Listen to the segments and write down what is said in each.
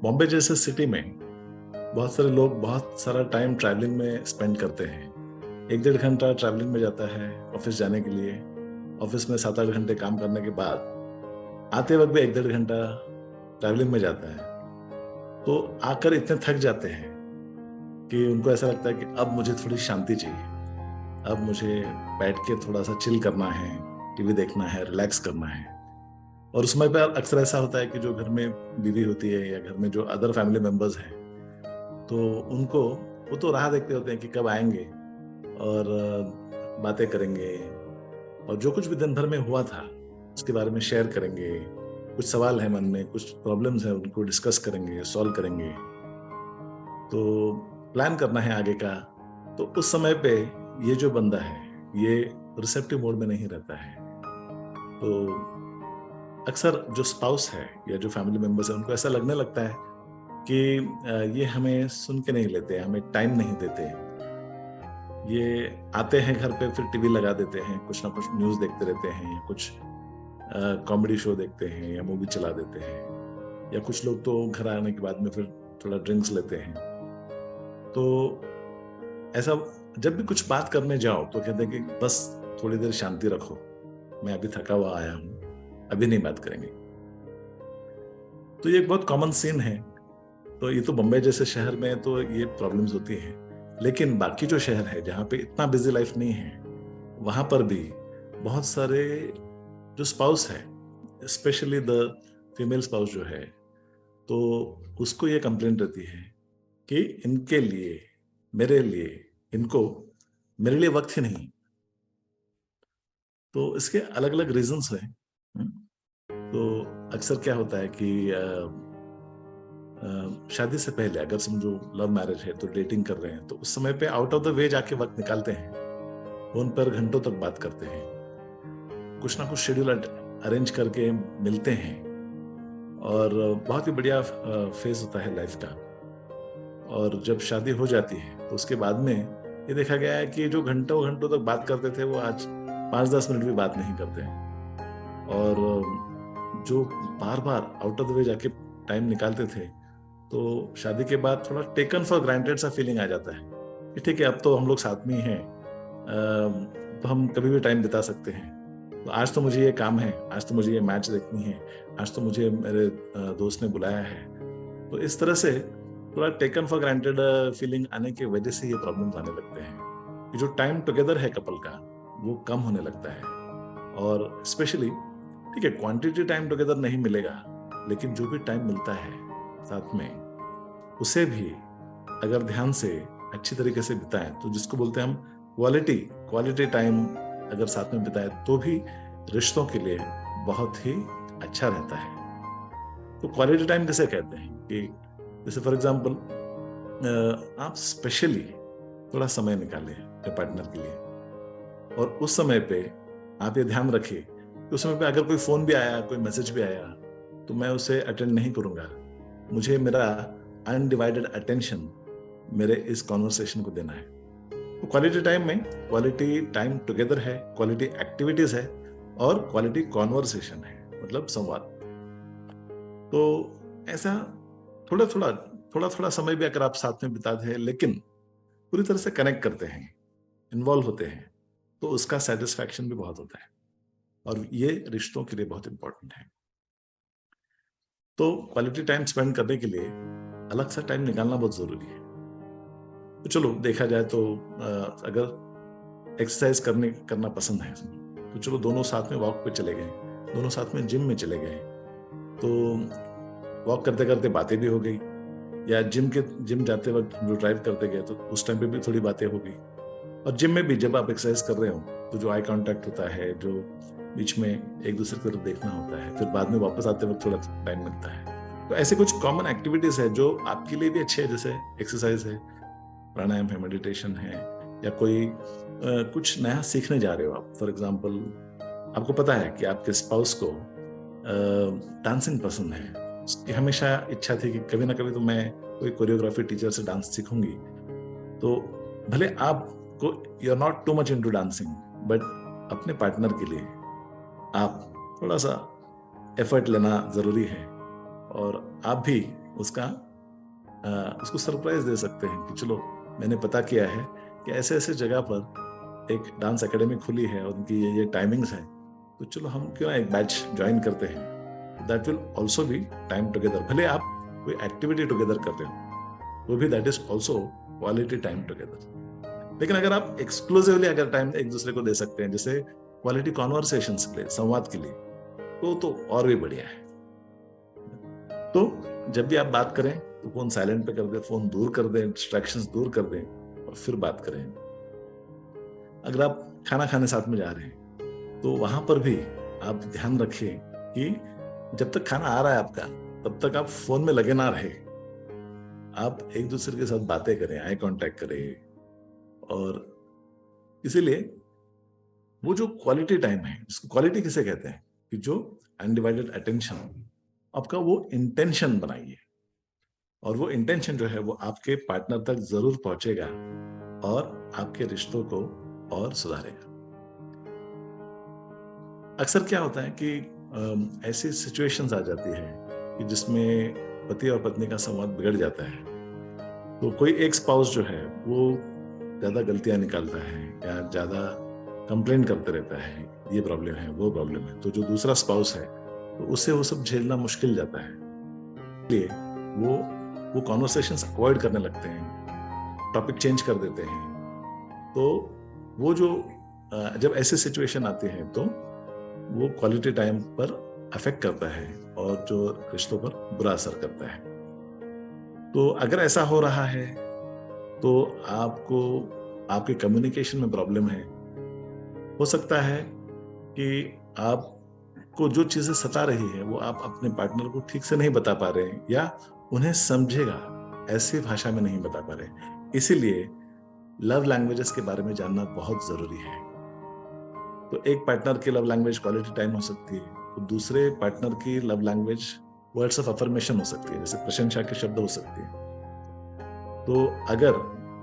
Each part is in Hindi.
बॉम्बे जैसे सिटी में बहुत सारे लोग बहुत सारा टाइम ट्रैवलिंग में स्पेंड करते हैं। 1-1.5 घंटा ट्रैवलिंग में जाता है ऑफिस जाने के लिए। ऑफिस में 7-8 घंटे काम करने के बाद आते वक्त भी 1-1.5 घंटा ट्रैवलिंग में जाता है। तो आकर इतने थक जाते हैं कि उनको ऐसा लगता है कि अब मुझे थोड़ी शांति चाहिए। अब मुझे बैठ के थोड़ा सा चिल करना है, टीवी देखना है, रिलैक्स करना है। और उस समय पे अक्सर ऐसा होता है कि जो घर में बीवी होती है या घर में जो अदर फैमिली मेंबर्स हैं, तो उनको वो तो राह देखते होते हैं कि कब आएंगे और बातें करेंगे और जो कुछ भी दिन भर में हुआ था उसके बारे में शेयर करेंगे। कुछ सवाल है मन में, कुछ प्रॉब्लम्स हैं, उनको डिस्कस करेंगे, सॉल्व करेंगे। तो प्लान करना है आगे का। तो उस समय पे ये जो बंदा है ये रिसेप्टिव मोड में नहीं रहता है। तो अक्सर जो स्पाउस है या जो फैमिली मेंबर्स है उनको ऐसा लगने लगता है कि ये हमें सुन के नहीं लेते, हमें टाइम नहीं देते। ये आते हैं घर पे फिर टीवी लगा देते हैं, कुछ ना कुछ न्यूज़ देखते रहते हैं या कुछ कॉमेडी शो देखते हैं या मूवी चला देते हैं, या कुछ लोग तो घर आने के बाद में फिर थोड़ा ड्रिंक्स लेते हैं। तो ऐसा जब भी कुछ बात करने जाओ तो कहते हैं कि बस थोड़ी देर शांति रखो, मैं अभी थका हुआ आया हूँ, अभी नहीं बात करेंगे। तो ये एक बहुत कॉमन सीन है। तो ये तो बम्बई जैसे शहर में तो ये प्रॉब्लम्स होती हैं, लेकिन बाकी जो शहर है जहाँ पे इतना बिजी लाइफ नहीं है वहां पर भी बहुत सारे जो स्पाउस है, स्पेशली द फीमेल स्पाउस जो है, तो उसको ये कंप्लेंट रहती है कि इनके लिए, मेरे लिए, इनको मेरे लिए वक्त ही नहीं। तो इसके अलग अलग रीजंस हैं। तो अक्सर क्या होता है कि शादी से पहले अगर समझो लव मैरिज है तो डेटिंग कर रहे हैं, तो उस समय पे आउट ऑफ द वे जाके वक्त निकालते हैं, फोन पर घंटों तक बात करते हैं, कुछ ना कुछ शेड्यूल अरेंज करके मिलते हैं। और बहुत ही बढ़िया फेज होता है लाइफ का। और जब शादी हो जाती है तो उसके बाद में ये देखा गया है कि जो घंटों घंटों तक बात करते थे वो आज 5-10 मिनट भी बात नहीं करते हैं। और जो बार बार आउट ऑफ द वे जाके टाइम निकालते थे, तो शादी के बाद थोड़ा टेकन फॉर ग्रांटेड सा फीलिंग आ जाता है कि ठीक है अब तो हम लोग साथ में ही हैं, तो हम कभी भी टाइम बिता सकते हैं। तो आज तो मुझे ये काम है, आज तो मुझे ये मैच देखनी है, आज तो मुझे मेरे दोस्त ने बुलाया है। तो इस तरह से थोड़ा टेकन फॉर ग्रांटेड फीलिंग आने की वजह से ये प्रॉब्लम्स आने लगते हैं कि जो टाइम टुगेदर है कपल का वो कम होने लगता है। और स्पेशली ठीक है क्वांटिटी टाइम टुगेदर नहीं मिलेगा, लेकिन जो भी टाइम मिलता है साथ में उसे भी अगर ध्यान से अच्छी तरीके से बिताएं, तो जिसको बोलते हैं हम क्वालिटी क्वालिटी टाइम अगर साथ में बिताएं तो भी रिश्तों के लिए बहुत ही अच्छा रहता है। तो क्वालिटी टाइम किसे कहते हैं कि जैसे फॉर एग्जांपल आप स्पेशली थोड़ा समय निकालें अपने पार्टनर के लिए, और उस समय पे आप ये ध्यान रखिए कि उस समय पे अगर कोई फोन भी आया, कोई मैसेज भी आया, तो मैं उसे अटेंड नहीं करूंगा। मुझे मेरा अनडिवाइडेड अटेंशन मेरे इस कॉन्वर्सेशन को देना है। तो क्वालिटी टाइम में क्वालिटी टाइम टुगेदर है, क्वालिटी एक्टिविटीज है और क्वालिटी कॉन्वर्सेशन है, मतलब संवाद। तो ऐसा थोड़ा थोड़ा थोड़ा थोड़ा समय भी अगर आप साथ में बिताते हैं लेकिन पूरी तरह से कनेक्ट करते हैं, इन्वॉल्व होते हैं, तो उसका सेटिस्फैक्शन भी बहुत होता है और ये रिश्तों के लिए बहुत इंपॉर्टेंट है। तो क्वालिटी टाइम स्पेंड करने के लिए अलग सा टाइम निकालना बहुत जरूरी है। तो चलो देखा जाए तो अगर एक्सरसाइज करना पसंद है तो चलो दोनों साथ में वॉक पे चले गए, दोनों साथ में जिम में चले गए। तो वॉक करते करते बातें भी हो गई, या जिम जाते वक्त जो ड्राइव करते गए तो उस टाइम पे भी थोड़ी बातें हो गई। और जिम में भी जब आप एक्सरसाइज कर रहे हो तो जो आई कांटेक्ट होता है, जो बीच में एक दूसरे की तरफ देखना होता है, फिर बाद में वापस आते वक्त थोड़ा टाइम मिलता है। तो ऐसे कुछ कॉमन एक्टिविटीज है जो आपके लिए भी अच्छे है, जैसे एक्सरसाइज है, प्राणायाम है, मेडिटेशन है, या कोई कुछ नया सीखने जा रहे हो आप। फॉर एग्जाम्पल आपको पता है कि आपके स्पाउस को डांसिंग पसंद है, उसकी हमेशा इच्छा थी कि कभी ना कभी तो मैं कोई कोरियोग्राफी टीचर से डांस सीखूंगी। तो भले आपको you are not too much into dancing, but अपने पार्टनर के लिए आप थोड़ा सा एफर्ट लेना जरूरी है। और आप भी उसका उसको सरप्राइज दे सकते हैं कि चलो मैंने पता किया है कि ऐसे ऐसे जगह पर एक डांस एकेडमी खुली है और उनकी ये टाइमिंग्स हैं, तो चलो हम क्यों एक बैच ज्वाइन करते हैं। That will also be time together. भले आप कोई एक्टिविटी टुगेदर कर रहे हो वो भी that is also quality time together. लेकिन अगर आप एक्सक्लूसिवली अगर टाइम एक दूसरे को दे सकते हैं, जैसे क्वालिटी कॉन्वर्सेशंस के लिए, संवाद के लिए, तो और भी बढ़िया है। तो जब भी आप बात करें तो फोन साइलेंट पे कर दें, फोन दूर कर दें, डिस्ट्रैक्शंस दूर कर दें और फिर बात करें। अगर आप खाना खाने साथ में जा रहे हैं तो वहां पर भी आप ध्यान रखें कि जब तक खाना आ रहा है आपका तब तक आप फोन में लगे ना रहे। आप एक दूसरे के साथ बातें करें, आई कांटेक्ट करें। और इसीलिए वो जो क्वालिटी टाइम है, उसको क्वालिटी किसे कहते हैं कि जो अनडिवाइडेड अटेंशन आपका वो इंटेंशन बनाइए और वो इंटेंशन जो है वो आपके पार्टनर तक जरूर पहुंचेगा और आपके रिश्तों को और सुधारेगा। अक्सर क्या होता है कि ऐसी सिचुएशंस आ जाती है कि जिसमें पति और पत्नी का संवाद बिगड़ जाता है। तो कोई एक स्पाउस जो है वो ज्यादा गलतियां निकालता है या ज्यादा कंप्लेन करते रहता है, ये प्रॉब्लम है वो प्रॉब्लम है, तो जो दूसरा स्पाउस है तो उससे वो सब झेलना मुश्किल जाता है। इसलिए वो कॉन्वर्सेशंस अवॉइड करने लगते हैं, टॉपिक चेंज कर देते हैं। तो वो जो जब ऐसी सिचुएशन आती है तो वो क्वालिटी टाइम पर अफेक्ट करता है और जो रिश्तों पर बुरा असर करता है। तो अगर ऐसा हो रहा है तो आपको आपके कम्युनिकेशन में प्रॉब्लम है। हो सकता है कि आपको जो चीजें सता रही है वो आप अपने पार्टनर को ठीक से नहीं बता पा रहे हैं या उन्हें समझेगा ऐसी भाषा में नहीं बता पा रहे। इसीलिए लव लैंग्वेजेस के बारे में जानना बहुत जरूरी है। तो एक पार्टनर की लव लैंग्वेज क्वालिटी टाइम हो सकती है, तो दूसरे पार्टनर की love language words of affirmation हो सकती है, जैसे प्रशंसा के शब्द हो सकते हैं। तो अगर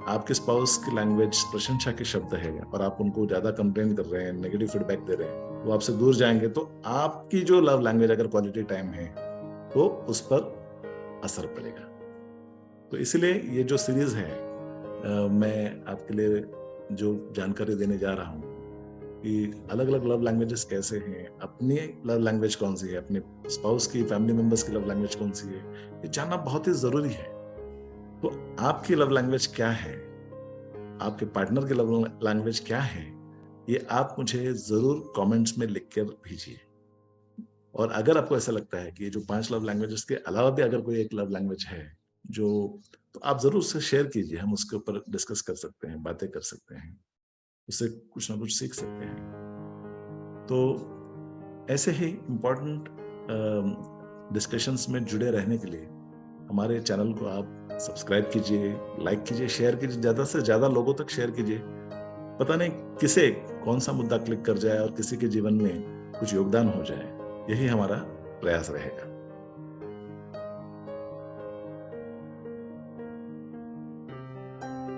आपके स्पाउस की लैंग्वेज प्रशंसा के शब्द है और आप उनको ज्यादा कंप्लेन कर रहे हैं, नेगेटिव फीडबैक दे रहे हैं, वो आपसे दूर जाएंगे। तो आपकी जो लव लैंग्वेज अगर क्वालिटी टाइम है तो उस पर असर पड़ेगा। तो इसलिए ये जो सीरीज है मैं आपके लिए जो जानकारी देने जा रहा हूँ कि अलग अलग लव लैंग्वेजेस कैसे हैं, अपनी लव लैंग्वेज कौन सी है, अपने स्पाउस की, फैमिली मेंबर्स की लव लैंग्वेज कौन सी है, ये जानना बहुत ही जरूरी है। तो आपकी लव लैंग्वेज क्या है, आपके पार्टनर की लव लैंग्वेज क्या है, ये आप मुझे जरूर कमेंट्स में लिख कर भेजिए। और अगर आपको ऐसा लगता है कि ये जो 5 लव लैंग्वेजेस के अलावा भी अगर कोई एक लव लैंग्वेज है जो, तो आप जरूर उसे शेयर कीजिए। हम उसके ऊपर डिस्कस कर सकते हैं, बातें कर सकते हैं, उससे कुछ ना कुछ सीख सकते हैं। तो ऐसे ही इम्पोर्टेंट डिस्कशंस में जुड़े रहने के लिए हमारे चैनल को आप सब्सक्राइब कीजिए, लाइक कीजिए, शेयर कीजिए, ज्यादा से ज्यादा लोगों तक शेयर कीजिए। पता नहीं किसे कौन सा मुद्दा क्लिक कर जाए और किसी के जीवन में कुछ योगदान हो जाए, यही हमारा प्रयास रहेगा।